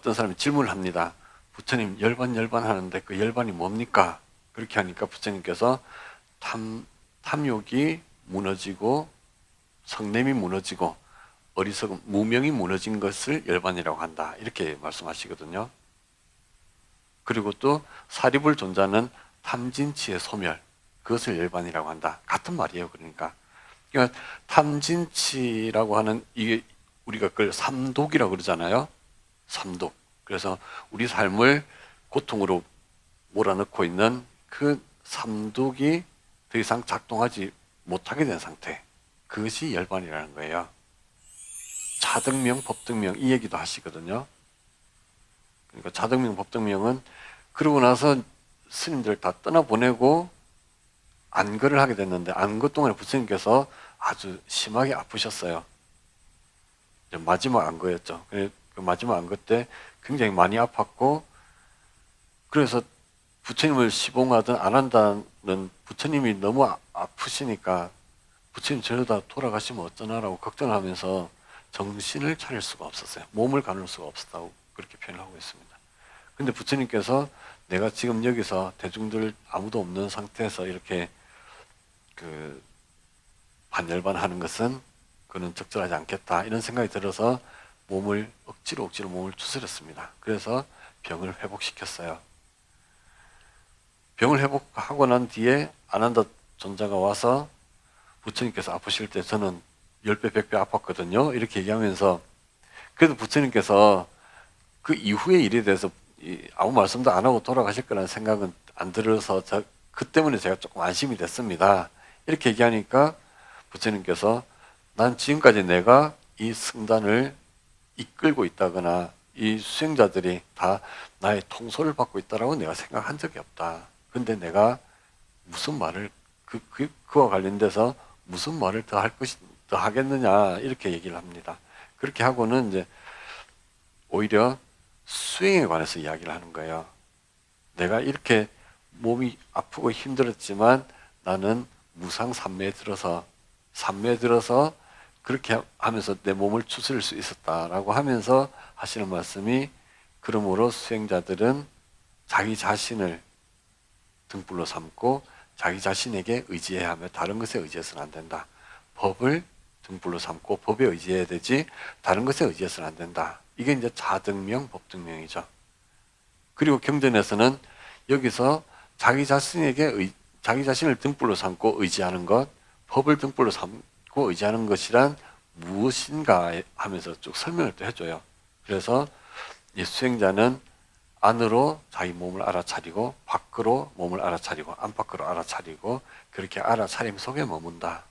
어떤 사람이 질문을 합니다. 부처님 열반 하는데 그 열반이 뭡니까? 그렇게 하니까 부처님께서 탐욕이 무너지고 성냄이 무너지고 어리석음, 무명이 무너진 것을 열반이라고 한다. 이렇게 말씀하시거든요. 그리고 또 사리불 존자는 탐진치의 소멸, 그것을 열반이라고 한다. 같은 말이에요. 그러니까 탐진치라고 하는 이게 우리가 그걸 삼독이라고 그러잖아요. 삼독. 그래서 우리 삶을 고통으로 몰아넣고 있는 그 삼독이 더 이상 작동하지 못하게 된 상태. 그것이 열반이라는 거예요. 자등명, 법등명 이 얘기도 하시거든요. 그러니까 자등명, 법등명은 그러고 나서 스님들 다 떠나보내고 안거를 하게 됐는데 안거 동안에 부처님께서 아주 심하게 아프셨어요. 마지막 안거였죠. 그 마지막 안거 때 굉장히 많이 아팠고 그래서 부처님을 시봉하든 안 한다는 부처님이 너무 아프시니까 부처님 저러다 돌아가시면 어쩌나라고 걱정을 하면서 정신을 차릴 수가 없었어요. 몸을 가눌 수가 없었다고 그렇게 표현을 하고 있습니다. 근데 부처님께서 내가 지금 여기서 대중들 아무도 없는 상태에서 이렇게 그 반열반하는 것은 그는 적절하지 않겠다 이런 생각이 들어서 몸을 억지로 몸을 추스렸습니다. 그래서 병을 회복시켰어요. 병을 회복하고 난 뒤에 아난다 존자가 와서 부처님께서 아프실 때 저는 10배, 100배 아팠거든요. 이렇게 얘기하면서 그래도 부처님께서 그 이후의 일에 대해서 아무 말씀도 안 하고 돌아가실 거라는 생각은 안 들어서 그 때문에 제가 조금 안심이 됐습니다. 이렇게 얘기하니까 부처님께서 난 지금까지 내가 이 승단을 이끌고 있다거나 이 수행자들이 다 나의 통솔을 받고 있다라고 내가 생각한 적이 없다. 근데 내가 무슨 말을 그와 관련돼서 무슨 말을 더 하겠느냐 이렇게 얘기를 합니다. 그렇게 하고는 이제 오히려 수행에 관해서 이야기를 하는 거예요. 내가 이렇게 몸이 아프고 힘들었지만 나는 무상 삼매에 들어서 그렇게 하면서 내 몸을 추스릴 수 있었다라고 하면서 하시는 말씀이 그러므로 수행자들은 자기 자신을 등불로 삼고 자기 자신에게 의지해야 하며 다른 것에 의지해서는 안 된다. 법을 등불로 삼고 법에 의지해야 되지 다른 것에 의지해서는 안 된다. 이게 이제 자등명, 법등명이죠. 그리고 경전에서는 여기서 자기 자신을 등불로 삼고 의지하는 것, 법을 등불로 삼고 의지하는 것이란 무엇인가 하면서 쭉 설명을 또 해줘요. 그래서 이 수행자는 안으로 자기 몸을 알아차리고 밖으로 몸을 알아차리고 안팎으로 알아차리고 그렇게 알아차림 속에 머문다.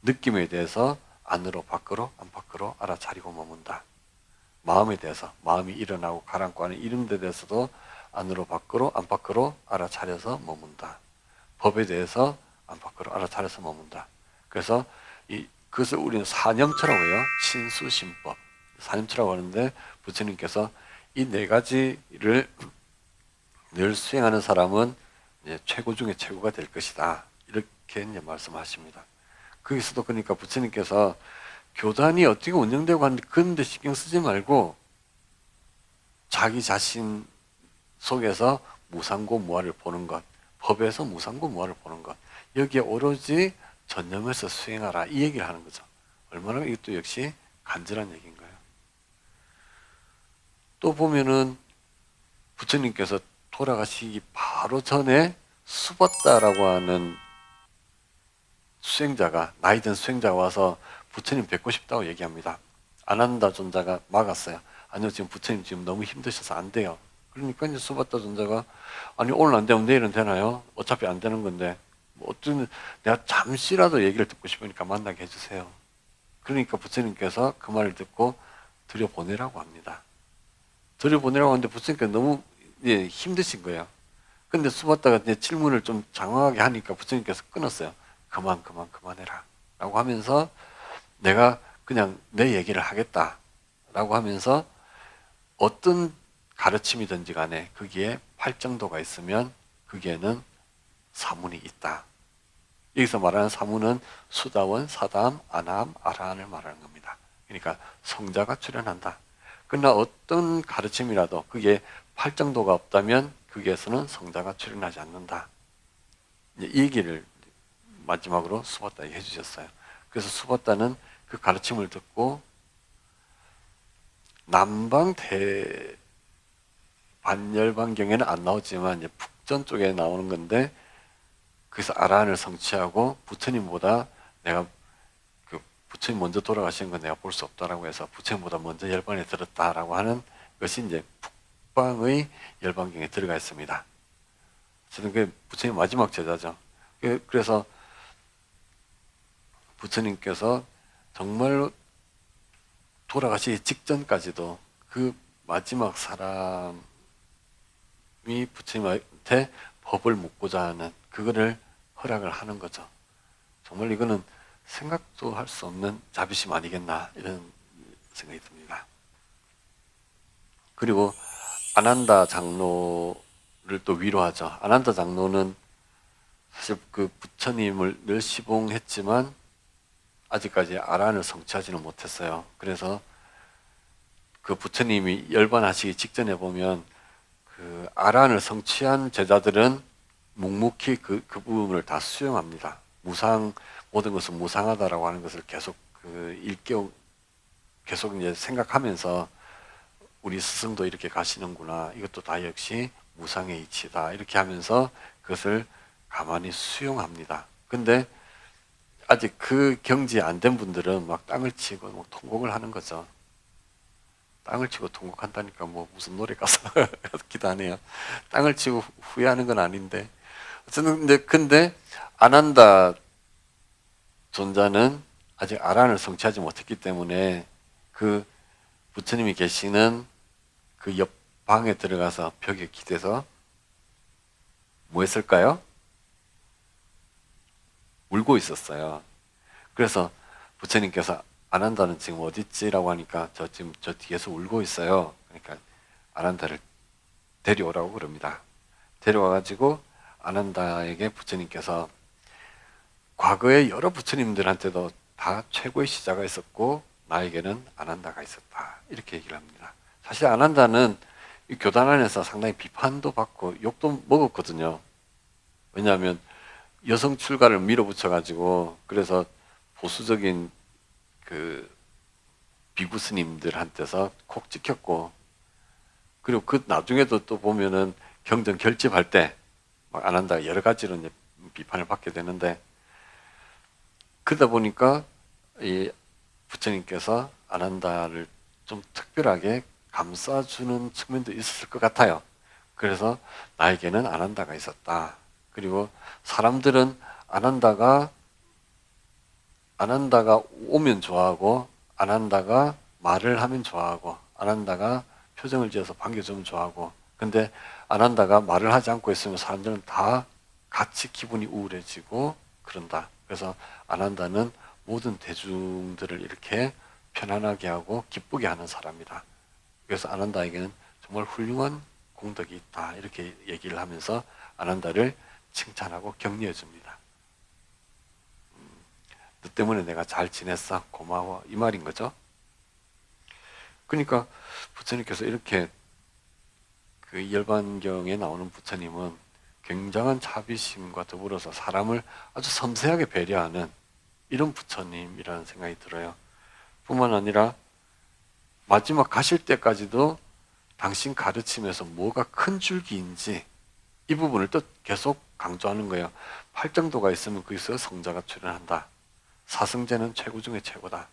느낌에 대해서 안으로 밖으로 안팎으로 알아차리고 머문다. 마음에 대해서 마음이 일어나고 가라앉고 하는 이런 데 대해서도 안으로 밖으로 안팎으로 알아차려서 머문다. 법에 대해서 안팎으로 알아차려서 머문다. 그래서 그것을 우리는 사념처라고 해요. 신수신법. 사념처라고 하는데 부처님께서 이 네 가지를 늘 수행하는 사람은 이제 최고 중에 최고가 될 것이다. 이렇게 이제 말씀하십니다. 거기서도 그러니까 부처님께서 교단이 어떻게 운영되고 하는데 그런 데 신경 쓰지 말고 자기 자신 속에서 무상고 무아를 보는 것, 법에서 무상고 무아를 보는 것, 여기에 오로지 전념해서 수행하라 이 얘기를 하는 거죠. 얼마나 이것도 역시 간절한 얘기인가요? 또 보면은 부처님께서 돌아가시기 바로 전에 수바다라고 하는 수행자가 나이 든 수행자가 와서 부처님 뵙고 싶다고 얘기합니다. 아난다 존자가 막았어요. 아니요, 지금 부처님 지금 너무 힘드셔서 안 돼요. 그러니까 이제 수바다 존자가 아니 오늘 안 되면 내일은 되나요? 어차피 안 되는 건데 뭐 어떤 내가 잠시라도 얘기를 듣고 싶으니까 만나게 해주세요. 그러니까 부처님께서 그 말을 듣고 들여보내라고 합니다. 들여보내라고 하는데 부처님께서 너무 힘드신 거예요. 근데 수바다가 이제 질문을 좀 장황하게 하니까 부처님께서 끊었어요. 그만해라. 라고 하면서 내가 그냥 내 얘기를 하겠다. 라고 하면서 어떤 가르침이든지 간에 거기에 팔정도가 있으면 거기에는 사문이 있다. 여기서 말하는 사문은 수다원, 사담, 아남, 아라한을 말하는 겁니다. 그러니까 성자가 출연한다. 그러나 어떤 가르침이라도 그게 팔정도가 없다면 거기에서는 성자가 출현하지 않는다. 이제 이 얘기를 마지막으로 수보따에게 해주셨어요. 그래서 수보따는 그 가르침을 듣고 남방 반열반경에는 안 나오지만 이제 북전 쪽에 나오는 건데, 그래서 아라한을 성취하고 부처님보다 내가 그 부처님 먼저 돌아가신 건 내가 볼 수 없다라고 해서 부처님보다 먼저 열반에 들었다라고 하는 것이 이제 북방의 열반경에 들어가 있습니다. 저는 그 부처님 마지막 제자죠. 그래서 부처님께서 정말로 돌아가시기 직전까지도 그 마지막 사람이 부처님한테 법을 묻고자 하는 그거를 허락을 하는 거죠. 정말 이거는 생각도 할 수 없는 자비심 아니겠나 이런 생각이 듭니다. 그리고 아난다 장로를 또 위로하죠. 아난다 장로는 사실 그 부처님을 늘 시봉했지만 아직까지 아라한을 성취하지는 못했어요. 그래서 그 부처님이 열반하시기 직전에 보면 그 아라한을 성취한 제자들은 묵묵히 그 부분을 다 수용합니다. 모든 것은 무상하다라고 하는 것을 계속 계속 이제 생각하면서 우리 스승도 이렇게 가시는구나. 이것도 다 역시 무상의 이치다. 이렇게 하면서 그것을 가만히 수용합니다. 근데 아직 그 경지에 안 된 분들은 막 땅을 치고 뭐 통곡을 하는 거죠. 땅을 치고 통곡한다니까 뭐 무슨 노래 가사 같기도 하네요. 땅을 치고 후회하는 건 아닌데. 어쨌든 근데 아난다 존자는 아직 아란을 성취하지 못했기 때문에 그 부처님이 계시는 그 옆 방에 들어가서 벽에 기대서 뭐 했을까요? 울고 있었어요. 그래서 부처님께서 아난다는 지금 어디 있지라고 하니까 지금 저 뒤에서 울고 있어요. 그러니까 아난다를 데려오라고 그럽니다. 데려와가지고 아난다에게 부처님께서 과거에 여러 부처님들한테도 다 최고의 시자가 있었고 나에게는 아난다가 있었다. 이렇게 얘기를 합니다. 사실 아난다는 이 교단 안에서 상당히 비판도 받고 욕도 먹었거든요. 왜냐하면 여성 출가를 밀어붙여가지고 그래서 보수적인 그 비구 스님들한테서 콕 찍혔고, 그리고 그 나중에도 또 보면은 경전 결집할 때 막 아난다가 여러 가지로 이제 비판을 받게 되는데, 그러다 보니까 이 부처님께서 아난다를 좀 특별하게 감싸주는 측면도 있었을 것 같아요. 그래서 나에게는 아난다가 있었다. 그리고 사람들은 아난다가 오면 좋아하고, 아난다가 말을 하면 좋아하고, 아난다가 표정을 지어서 반겨주면 좋아하고, 근데 아난다가 말을 하지 않고 있으면 사람들은 다 같이 기분이 우울해지고 그런다. 그래서 아난다는 모든 대중들을 이렇게 편안하게 하고 기쁘게 하는 사람이다. 그래서 아난다에게는 정말 훌륭한 공덕이 있다. 이렇게 얘기를 하면서 아난다를 칭찬하고 격려해 줍니다. 너 때문에 내가 잘 지냈어. 고마워. 이 말인 거죠. 그러니까 부처님께서 이렇게 그 열반경에 나오는 부처님은 굉장한 자비심과 더불어서 사람을 아주 섬세하게 배려하는 이런 부처님이라는 생각이 들어요. 뿐만 아니라 마지막 가실 때까지도 당신 가르침에서 뭐가 큰 줄기인지 이 부분을 또 계속 강조하는 거예요. 팔정도가 있으면 거기서 성자가 출현한다. 사승제는 최고 중에 최고다.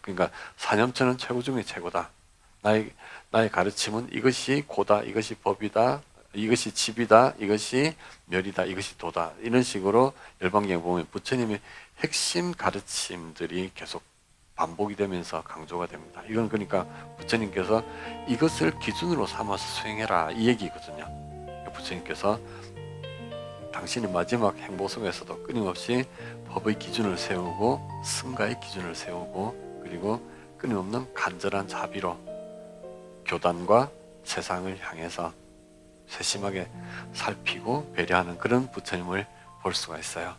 그러니까 사념처는 최고 중에 최고다. 나의 가르침은 이것이 고다, 이것이 법이다, 이것이 집이다, 이것이 멸이다, 이것이 도다. 이런 식으로 열반경에 보면 부처님의 핵심 가르침들이 계속 반복이 되면서 강조가 됩니다. 이건 그러니까 부처님께서 이것을 기준으로 삼아서 수행해라 이 얘기거든요. 부처님께서 당신의 마지막 행보 속에서도 끊임없이 법의 기준을 세우고 승가의 기준을 세우고 그리고 끊임없는 간절한 자비로 교단과 세상을 향해서 세심하게 살피고 배려하는 그런 부처님을 볼 수가 있어요.